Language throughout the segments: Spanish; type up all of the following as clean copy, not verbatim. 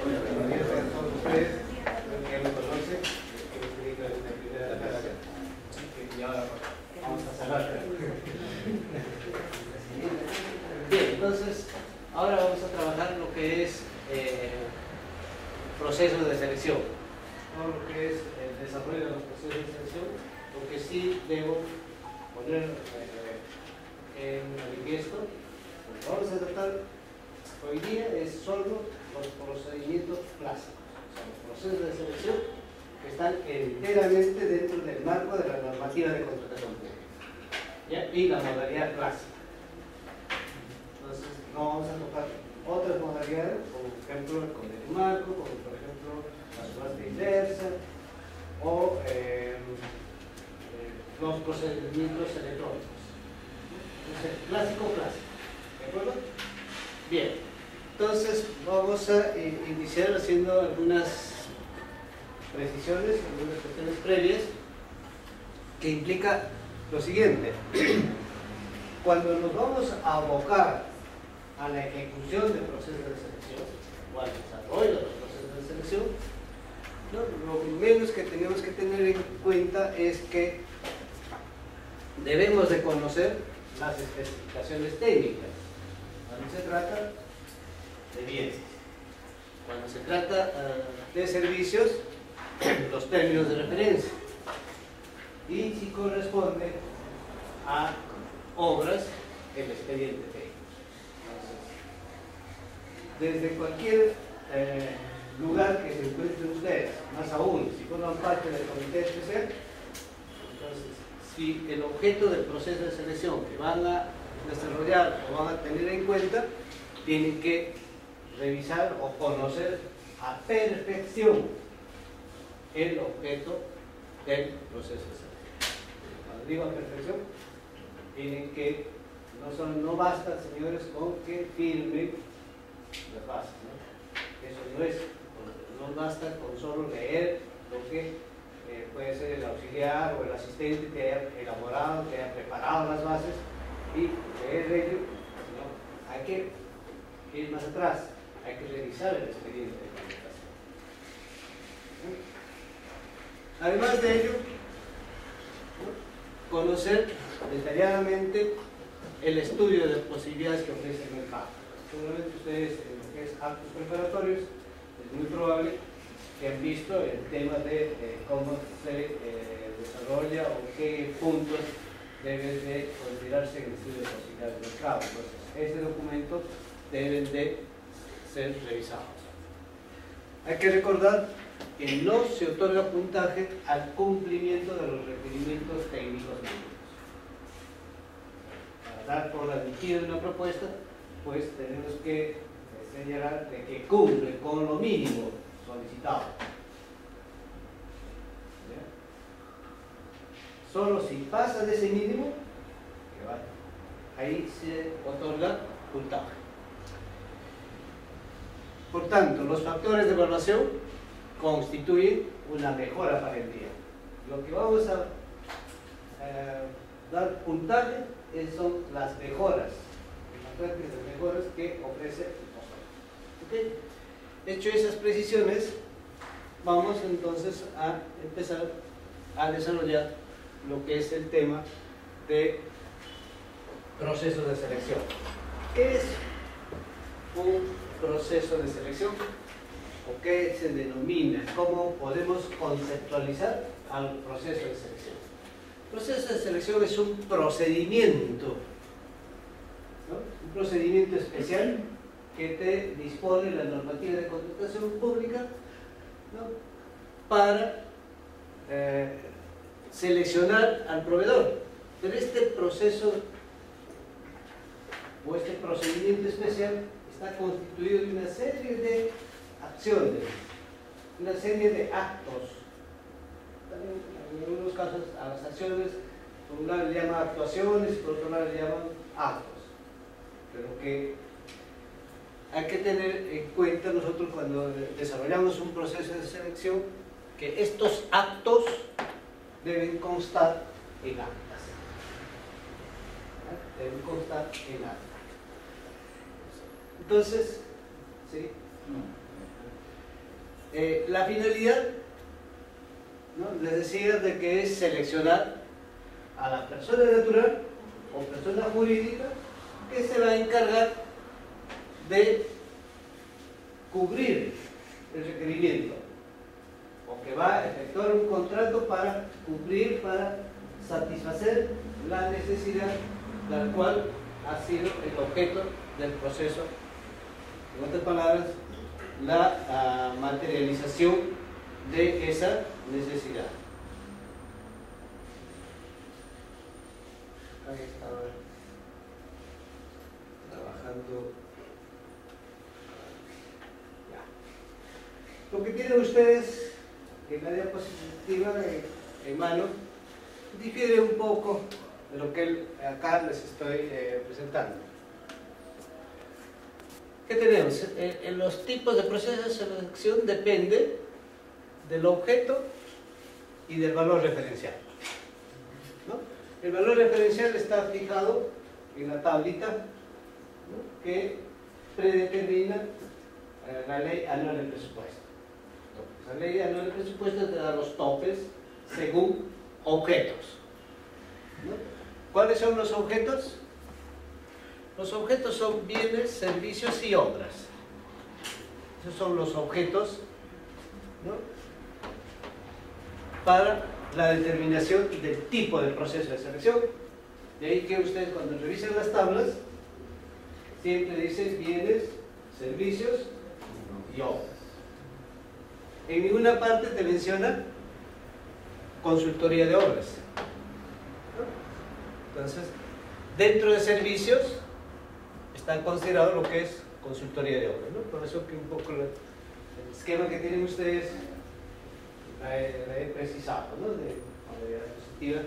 todos ustedes, que me conocen, que en la primera clase, que ya vamos a cerrar. Bien, entonces, ahora vamos a trabajar lo que es procesos de selección. Todo lo que es el desarrollo de los procesos de selección, lo que sí debo poner en manifiesto, lo que vamos a tratar hoy día es solo los procedimientos clásicos, o sea, los procesos de selección que están enteramente dentro del marco de la normativa de contratación pública, ¿ya? Y la modalidad clásica. Entonces, no vamos a tocar otras modalidades, como por ejemplo el convenio marco, como por ejemplo la subasta inversa o los procedimientos electrónicos. Entonces, clásico, ¿de acuerdo? Bien, entonces vamos a iniciar haciendo algunas precisiones, algunas cuestiones previas, que implica lo siguiente. Cuando nos vamos a abocar a la ejecución del proceso de selección o al desarrollo de los procesos de selección, ¿no? Lo menos que tenemos que tener en cuenta es que debemos de conocer las especificaciones técnicas. Cuando se trata de bienes, cuando se trata de servicios, los términos de referencia, y si corresponde a obras, el expediente técnico. Entonces, desde cualquier lugar que se encuentren ustedes, más aún si forman parte del comité especial, entonces, si el objeto del proceso de selección que van a desarrollar o van a tener en cuenta, tienen que revisar o conocer a perfección el objeto del proceso de selección. Cuando digo a perfección, tienen que, no basta, señores, con que firmen las bases, ¿no? Eso no es, no basta con solo leer lo que puede ser el auxiliar o el asistente que haya elaborado, que haya preparado las bases y leer ello, ¿no? Hay que ir más atrás, hay que revisar el expediente de contratación. Además de ello, ¿no? Conocer detalladamente el estudio de posibilidades que ofrece el mercado. Seguramente ustedes, en lo que es actos preparatorios, es muy probable que han visto el tema de cómo se desarrolla o qué puntos deben de considerarse en el estudio de posibilidades del mercado. Entonces, ese documento deben de ser revisados. Hay que recordar que no se otorga puntaje al cumplimiento de los requerimientos técnicos mínimos. Para dar por admitida una propuesta, pues tenemos que señalar de que cumple con lo mínimo solicitado. ¿Ya? Solo si pasa de ese mínimo, que vaya, ahí se otorga puntaje. Por tanto, los factores de evaluación constituyen una mejora para el día. Lo que vamos a dar puntaje son las mejoras, las mejoras que ofrece el proceso. ¿Okay? Hecho esas precisiones, vamos entonces a empezar a desarrollar lo que es el tema de procesos de selección. ¿Qué es un proceso de selección? ¿O qué se denomina? ¿Cómo podemos conceptualizar al proceso de selección? El proceso de selección es un procedimiento, ¿no? Un procedimiento especial que te dispone la normativa de contratación pública, ¿no? Para seleccionar al proveedor. Pero este proceso o este procedimiento especial está constituido de una serie de acciones, una serie de actos. También en algunos casos a las acciones, por un lado le llaman actuaciones, por otro lado le llaman actos. Pero que hay que tener en cuenta nosotros cuando desarrollamos un proceso de selección, que estos actos deben constar en actas. Deben constar en actas. Entonces, ¿sí? La finalidad, ¿no?, les decía de que es seleccionar a la persona natural o persona jurídica que se va a encargar de cubrir el requerimiento, o que va a efectuar un contrato para cumplir, para satisfacer la necesidad tal cual ha sido el objeto del proceso. En otras palabras, la materialización de esa necesidad. Ahí estaba trabajando. Ya. Lo que tienen ustedes en la diapositiva en mano difiere un poco de lo que acá les estoy presentando. ¿Qué tenemos? En los tipos de procesos de selección depende del objeto y del valor referencial, ¿no? El valor referencial está fijado en la tablita, ¿no?, que predetermina la ley anual de presupuesto. La ley anual de presupuesto te da los topes según objetos, ¿no? ¿Cuáles son los objetos? Los objetos son bienes, servicios y obras. Esos son los objetos, ¿no?, para la determinación del tipo de proceso de selección. De ahí que ustedes, cuando revisen las tablas, siempre dicen bienes, servicios y obras. En ninguna parte te menciona consultoría de obras, ¿no? Entonces, dentro de servicios está considerado lo que es consultoría de obras, ¿no? Por eso que un poco el esquema que tienen ustedes la he precisado, ¿no?, de la diapositiva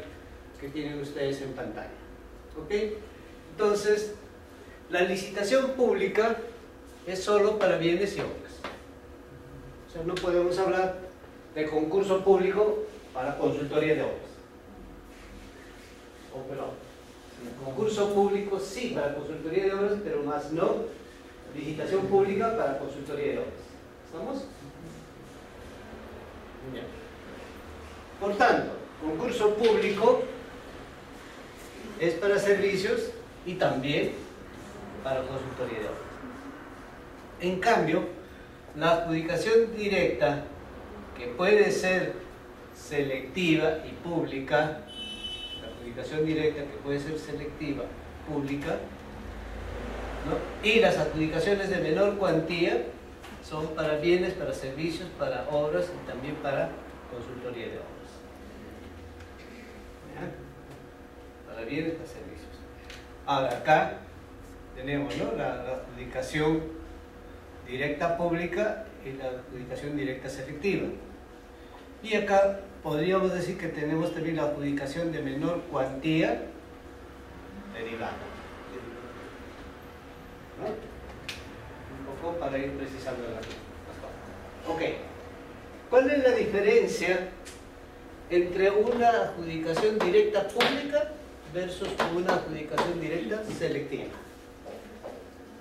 que tienen ustedes en pantalla. ¿Ok? Entonces, la licitación pública es solo para bienes y obras. O sea, no podemos hablar de concurso público para consultoría de obras. O perdón, concurso público sí para consultoría de obras, pero más no licitación pública para consultoría de obras. ¿Estamos? Bien. Por tanto, concurso público es para servicios y también para consultoría de obras. En cambio, la adjudicación directa, que puede ser selectiva y pública, la adjudicación directa que puede ser selectiva, pública, ¿no?, y las adjudicaciones de menor cuantía son para bienes, para servicios, para obras y también para consultoría de obras. ¿Ya? Para bienes, para servicios. Ahora, acá tenemos, ¿no?, la adjudicación directa pública y la adjudicación directa selectiva. Y acá podríamos decir que tenemos también la adjudicación de menor cuantía derivada, ¿no? Un poco para ir precisando las cosas. Ok. ¿Cuál es la diferencia entre una adjudicación directa pública versus una adjudicación directa selectiva?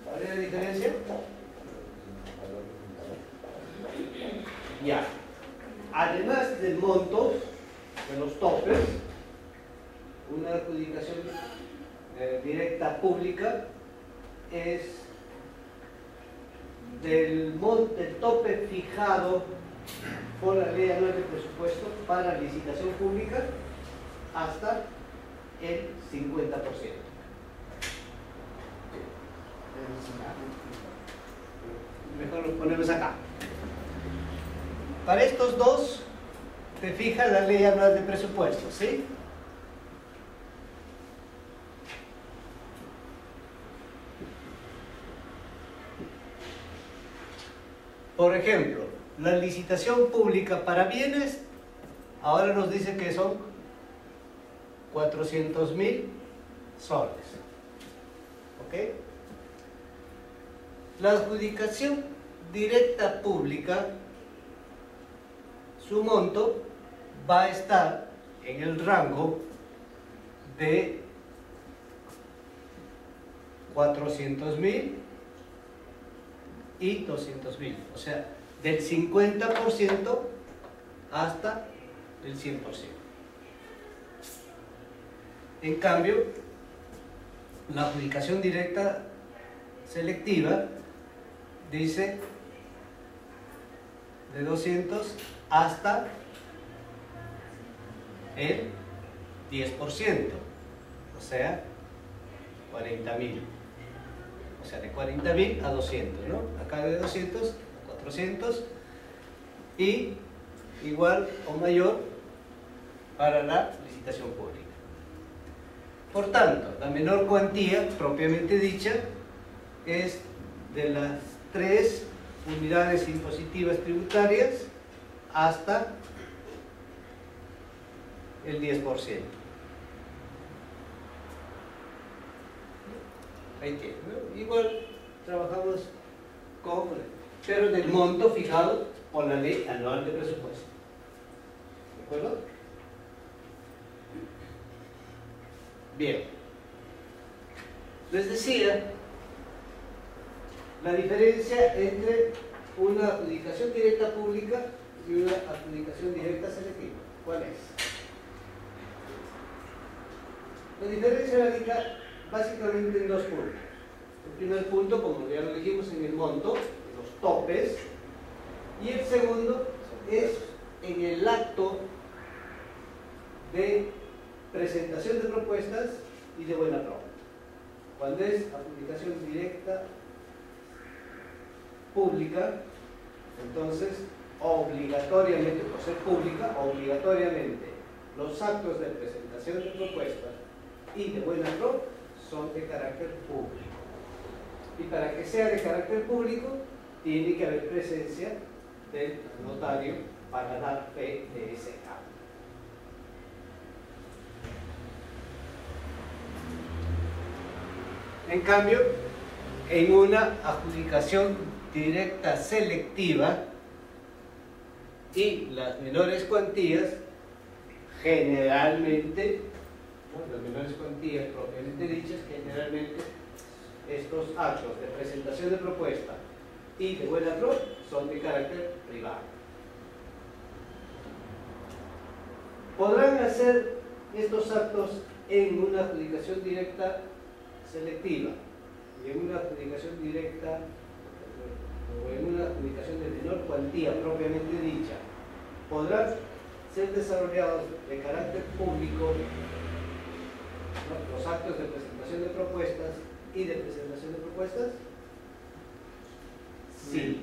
¿Cuál es la diferencia? Ya. Además del monto de los topes, una adjudicación directa pública es del tope fijado por la ley anual de presupuesto para licitación pública hasta el 50%. Mejor lo ponemos acá. Para estos dos te fija la ley anual de presupuesto, ¿sí? Por ejemplo, la licitación pública para bienes ahora nos dice que son 400.000 soles. ¿Ok? La adjudicación directa pública, su monto va a estar en el rango de 400.000 y 200.000. O sea, del 50% hasta el 100%. En cambio, la adjudicación directa selectiva dice de 200 hasta el 10%, o sea, 40.000. O sea, de 40.000 a 200, ¿no? Acá de 200 a 400 y igual o mayor para la licitación pública. Por tanto, la menor cuantía propiamente dicha es de las 3 unidades impositivas tributarias hasta el 10%. Ahí tiene, ¿no? Igual trabajamos con, pero en el monto fijado por la ley anual de presupuesto. ¿De acuerdo? Bien. Les decía la diferencia entre una adjudicación directa pública y una adjudicación directa selectiva. ¿Cuál es? La diferencia radica básicamente en 2 puntos. El primer punto, como ya lo dijimos, en el monto, los topes, y el segundo es en el acto de presentación de propuestas y de buena prueba. Cuando es adjudicación directa pública, entonces obligatoriamente, por ser pública, obligatoriamente los actos de presentación de propuestas y de buena pro son de carácter público. Y para que sea de carácter público, tiene que haber presencia del notario para dar fe de ese acto. En cambio, en una adjudicación directa selectiva y las menores cuantías, generalmente, las menores cuantías propiamente dichas, generalmente estos actos de presentación de propuesta y de buena pro son de carácter privado. Podrán hacer estos actos en una adjudicación directa selectiva y en una adjudicación directa o en una adjudicación de menor cuantía propiamente dicha. Podrán ser desarrollados de carácter público, ¿no?, los actos de presentación de propuestas y de presentación de propuestas. Sí,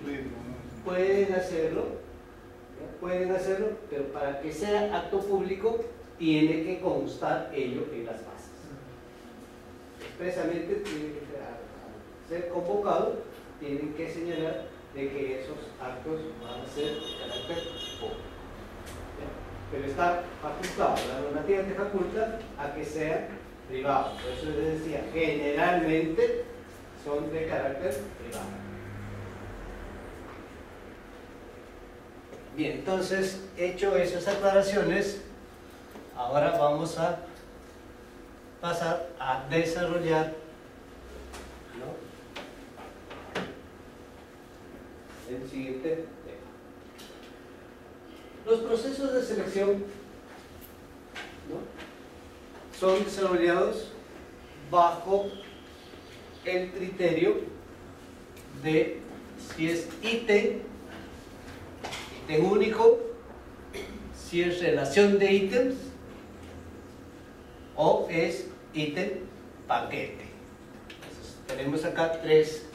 pueden hacerlo, pero para que sea acto público tiene que constar ello en las bases. Expresamente tiene que ser convocado, tienen que señalar de que esos actos van a ser de carácter público. Pero está facultado, la normativa te faculta a que sea privado. Por eso les decía, generalmente son de carácter privado. Bien, entonces, hecho esas aclaraciones, ahora vamos a pasar a desarrollar, ¿no?, el siguiente tema. Los procesos de selección, ¿no?, son desarrollados bajo el criterio de si es ítem único, si es relación de ítems o es ítem paquete. Entonces, tenemos acá 3.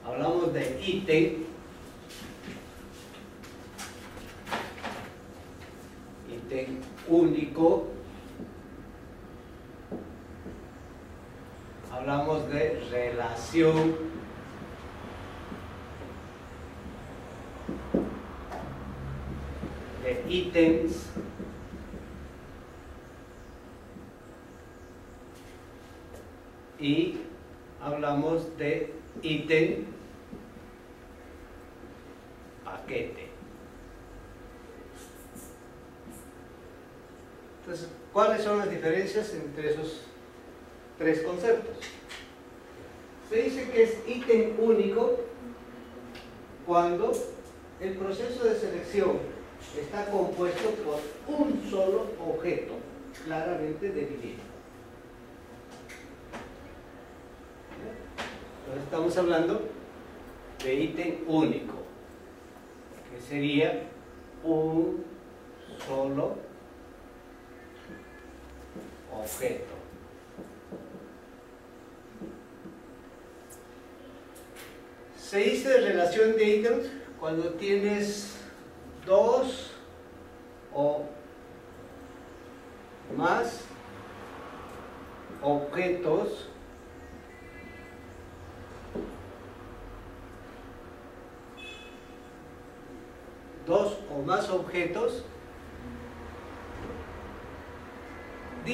Hablamos de ítem único, hablamos de relación de ítems y hablamos de ítem paquete. Entonces, ¿cuáles son las diferencias entre esos 3 conceptos? Se dice que es ítem único cuando el proceso de selección está compuesto por un solo objeto claramente definido. Entonces estamos hablando de ítem único, que sería un solo objeto. Se dice relación de ítems cuando tienes dos o más objetos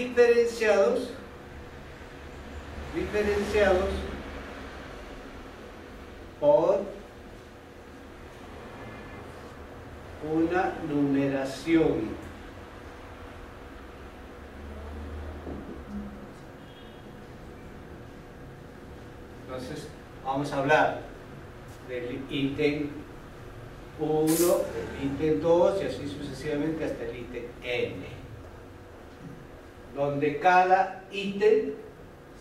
diferenciados por una numeración. Entonces vamos a hablar del ítem 1, del ítem 2 y así sucesivamente hasta el ítem n, donde cada ítem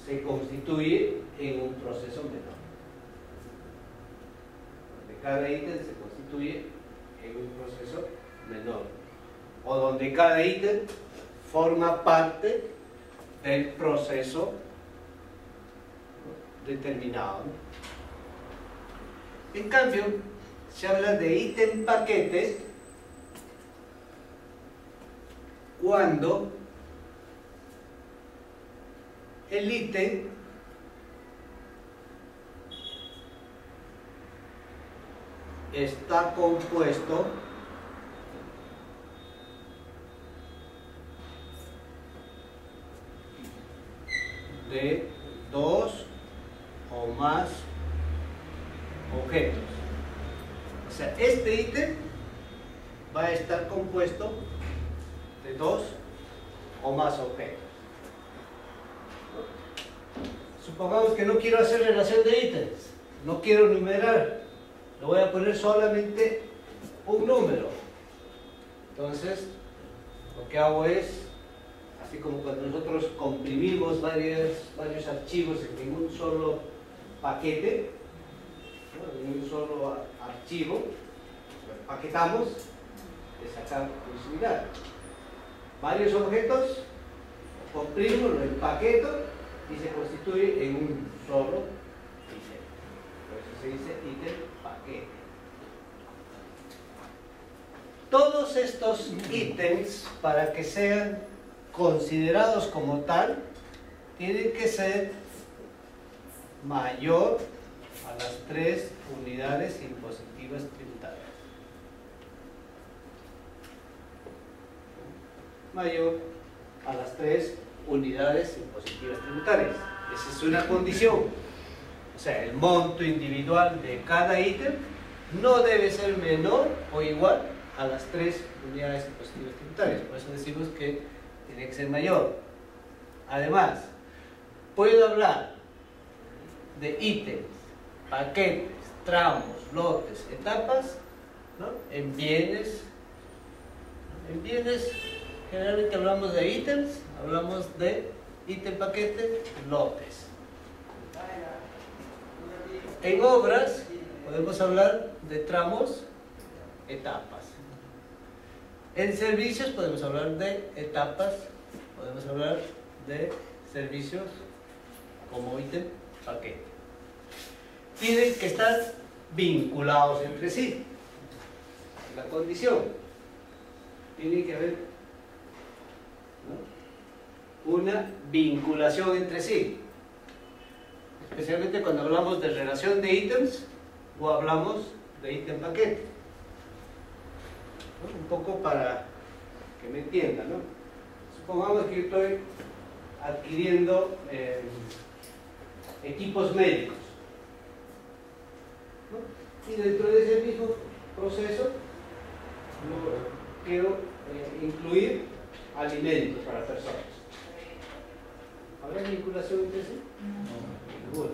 se constituye en un proceso menor. Cada ítem se constituye en un proceso menor, o donde cada ítem forma parte del proceso determinado. En cambio, se habla de ítem paquete cuando el ítem está compuesto de dos o más objetos. O sea, este ítem va a estar compuesto de dos o más objetos. Supongamos que no quiero hacer relación de ítems, no quiero numerar, le voy a poner solamente un número. Entonces, lo que hago es, así como cuando nosotros comprimimos varios archivos en un solo paquete, ¿no? En un solo archivo, lo empaquetamos, le sacamos similar. Varios objetos, lo comprimo, lo empaqueto y se constituye en un solo ítem. Por eso se dice ítem paquete. Todos estos ítems, para que sean considerados como tal, tienen que ser mayor a las 3 unidades impositivas tributarias. Mayor a las 3 unidades impositivas tributarias. Esa es una condición. O sea, el monto individual de cada ítem no debe ser menor o igual a las 3 unidades impositivas tributarias. Por eso decimos que tiene que ser mayor. Además, puedo hablar de ítems, paquetes, tramos, lotes, etapas, ¿no? En bienes. En bienes generalmente hablamos de ítems, hablamos de ítem, paquete, lotes. En obras podemos hablar de tramos, etapas. En servicios podemos hablar de etapas, podemos hablar de servicios como ítem, paquete. Tienen que estar vinculados entre sí. La condición. Tiene que haber, ¿no?, una vinculación entre sí. Especialmente cuando hablamos de relación de ítems o hablamos de ítem paquete. ¿No? Un poco para que me entiendan, ¿no? Supongamos que yo estoy adquiriendo equipos médicos, ¿no? Y dentro de ese mismo proceso quiero incluir alimentos para personas. ¿Habrá vinculación entre sí? No.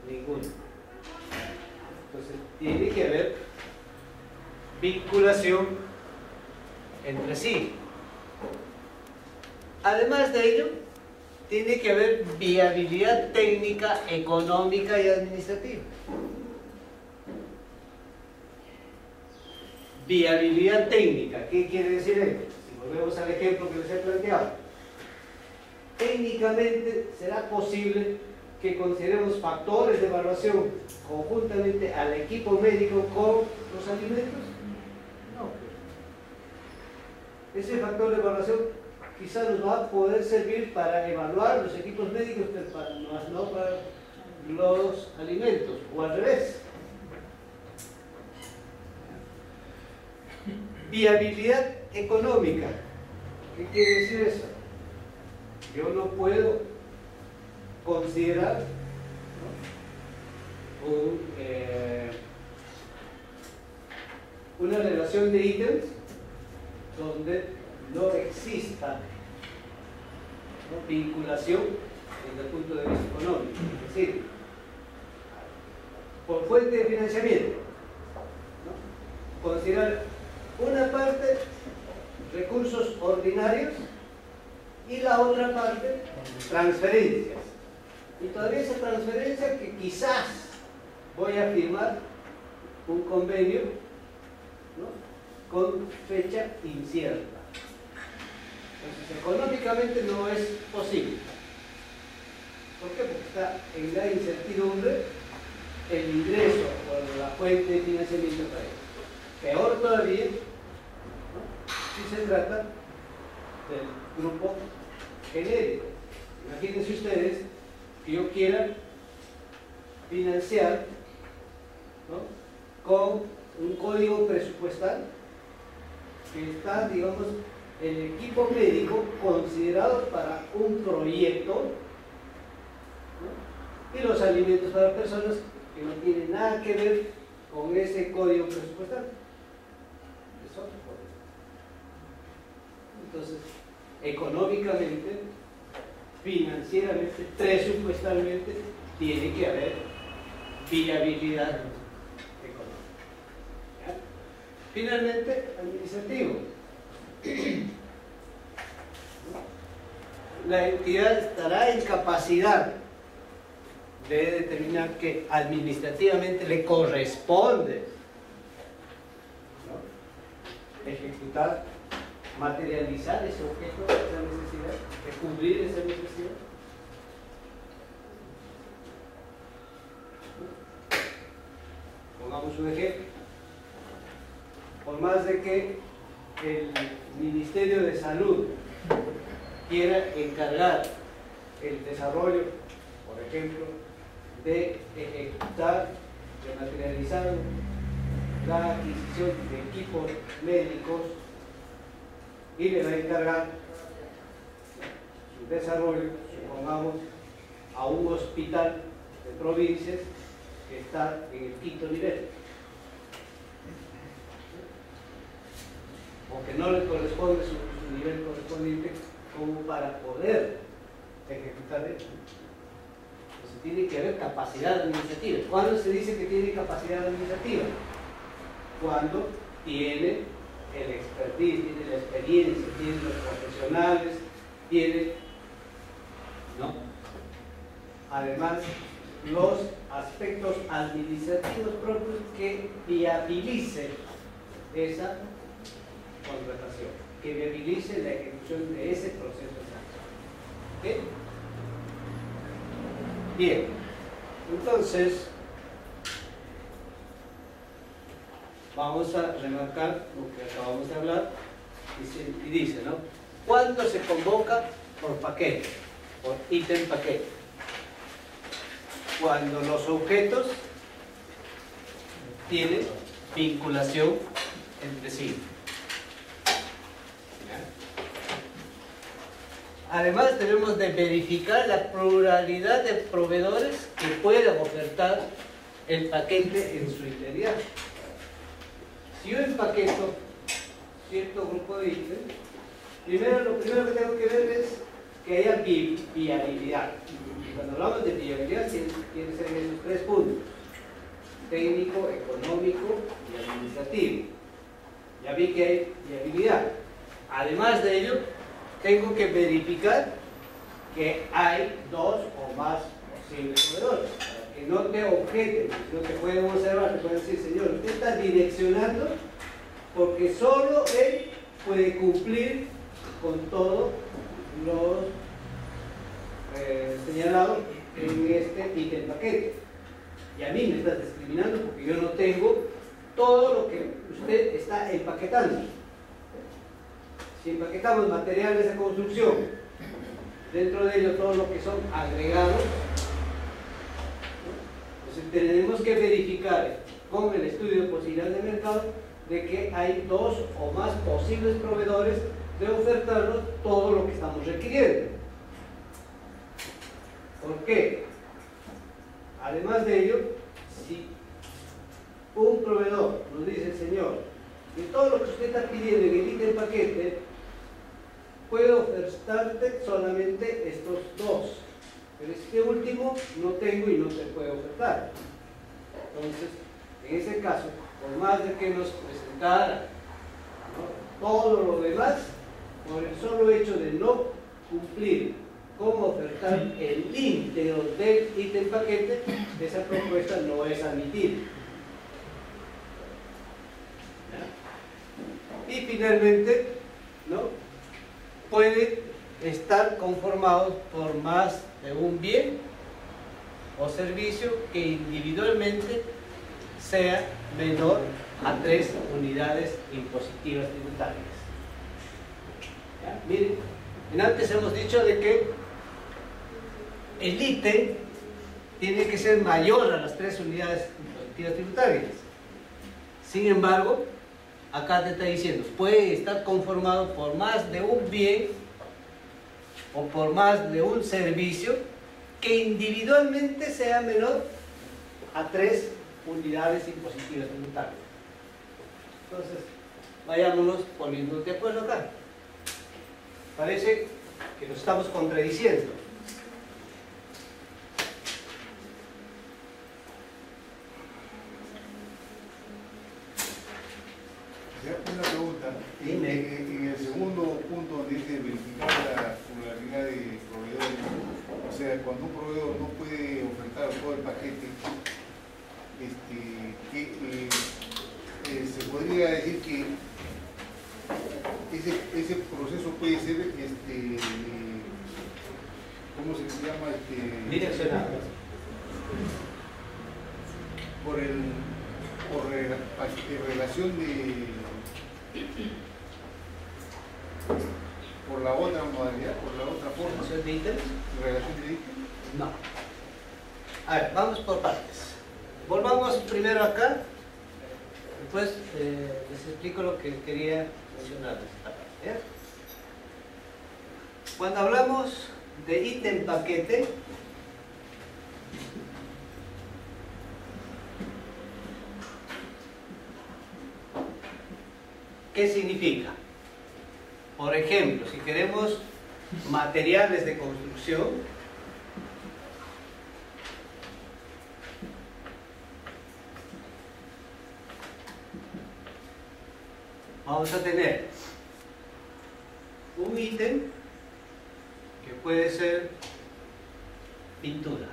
Ninguna. Entonces, tiene que haber vinculación entre sí. Además de ello, tiene que haber viabilidad técnica, económica y administrativa. Viabilidad técnica, ¿qué quiere decir esto? Si volvemos al ejemplo que les he planteado. Técnicamente será posible que consideremos factores de evaluación conjuntamente al equipo médico con los alimentos. No. Ese factor de evaluación quizás nos va a poder servir para evaluar los equipos médicos, pero no para los alimentos, o al revés. Viabilidad económica. ¿Qué quiere decir eso? Yo no puedo considerar, ¿no?, una relación de ítems donde no exista, ¿no?, vinculación desde el punto de vista económico. Es decir, por fuente de financiamiento, ¿no?, considerar una parte recursos ordinarios y la otra parte transferencias. Y todavía esa transferencia que quizás voy a firmar un convenio, ¿no?, con fecha incierta. Entonces, económicamente no es posible. ¿Por qué? Porque está en la incertidumbre el ingreso por la fuente de financiamiento para ello. Peor todavía, ¿no?, si se trata del grupo genérico. Imagínense ustedes que yo quiera financiar, ¿no?, con un código presupuestal que está, digamos, el equipo médico considerado para un proyecto, ¿no?, y los alimentos para personas que no tienen nada que ver con ese código presupuestal. Es otro código. Entonces, económicamente, financieramente, presupuestalmente, tiene que haber viabilidad económica. ¿Ya? Finalmente, administrativo. La entidad estará en capacidad de determinar que administrativamente le corresponde, ¿no?, ejecutar, materializar ese objeto, esa necesidad, de cubrir esa necesidad. Pongamos un ejemplo. Por más de que el Ministerio de Salud quiera encargar el desarrollo, por ejemplo, de ejecutar, de materializar la adquisición de equipos médicos, y le va a encargar su desarrollo, supongamos, a un hospital de provincias que está en el 5º nivel, o que no le corresponde su nivel correspondiente como para poder ejecutar eso. Entonces tiene que haber capacidad administrativa. ¿Cuándo se dice que tiene capacidad administrativa? Cuando tiene el expertise, tiene la experiencia, tiene los profesionales, tiene, ¿no?, además los aspectos administrativos propios que viabilicen esa contratación, que viabilice la ejecución de ese proceso de acción. ¿Ok? Bien, entonces vamos a remarcar lo que acabamos de hablar y dice, ¿no?, ¿cuándo se convoca? Por paquete, por ítem paquete. Cuando los objetos tienen vinculación entre sí. Además, debemos de verificar la pluralidad de proveedores que puedan ofertar el paquete en su integridad. Si yo empaqueto cierto grupo de ítems, lo primero que tengo que ver es que haya viabilidad. Y cuando hablamos de viabilidad, tiene que ser en esos 3 puntos. técnico, económico y administrativo. Ya vi que hay viabilidad. Además de ello, tengo que verificar que hay dos o más posibles proveedores. Para que no te objeten, no te pueden observar, te pueden decir, señor, usted está direccionando porque solo él puede cumplir con todos los señalados en este ítem paquete. Y a mí me estás discriminando porque yo no tengo todo lo que usted está empaquetando. Si empaquetamos materiales de construcción, dentro de ello todo lo que son agregados, entonces tenemos que verificar con el estudio de posibilidades de mercado de que hay dos o más posibles proveedores de ofertarnos todo lo que estamos requiriendo. ¿Por qué? Además de ello, si un proveedor nos dice, señor, de todo lo que usted está pidiendo en el ítem paquete, puedo ofertarte solamente estos dos, pero este último no tengo y no te puedo ofertar. Entonces, en ese caso, por más de que nos presentara, ¿no?, todo lo demás, por el solo hecho de no cumplir con ofertar el íntegro del ítem paquete, esa propuesta no es admitida. ¿Ya? Y finalmente, ¿no?, puede estar conformado por más de un bien o servicio que individualmente sea menor a 3 unidades impositivas tributarias. ¿Ya? Miren, antes hemos dicho de que el ítem tiene que ser mayor a las 3 unidades impositivas tributarias. Sin embargo, acá te está diciendo, puede estar conformado por más de un bien o por más de un servicio que individualmente sea menor a 3 unidades impositivas tributarias. Entonces, vayámonos poniendo de acuerdo acá. Parece que nos estamos contradiciendo. Una pregunta. En el segundo punto donde dice verificar la regularidad de proveedores, o sea, cuando un proveedor no puede ofertar todo el paquete, se podría decir que ese proceso puede ser, ¿cómo se llama? Direccionado. Por relación por la otra modalidad, por la otra forma. ¿Relación de ítems? ¿Relación de ítems? No. A ver, vamos por partes. Volvamos primero acá, después les explico lo que quería mencionar. ¿Ya? Cuando hablamos de ítem paquete, ¿qué significa? Por ejemplo, si queremos materiales de construcción, vamos a tener un ítem que puede ser pintura.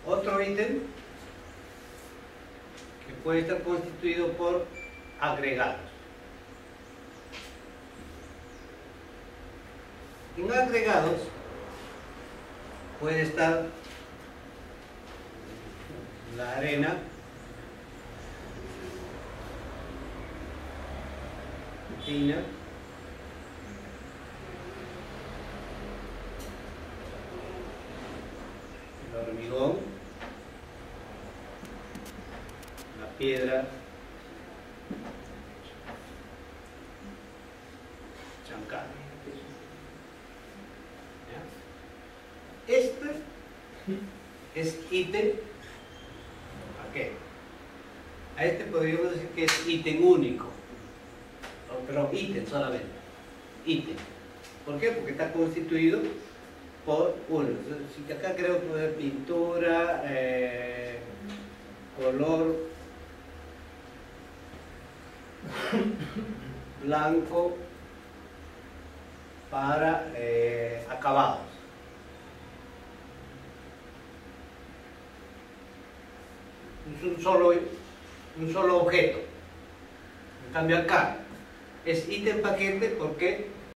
Otro ítem que puede estar constituido por agregados. En agregados puede estar la arena, tina, el hormigón, la piedra, chancán. Este es ítem. ¿A qué? A este podríamos decir que es ítem único. Pero ítem solamente. Ítem. ¿Por qué? Porque está constituido por 1. Si acá creo que puede haber pintura, color blanco para acabados. Es un solo objeto. En cambio acá es ítem paquete porque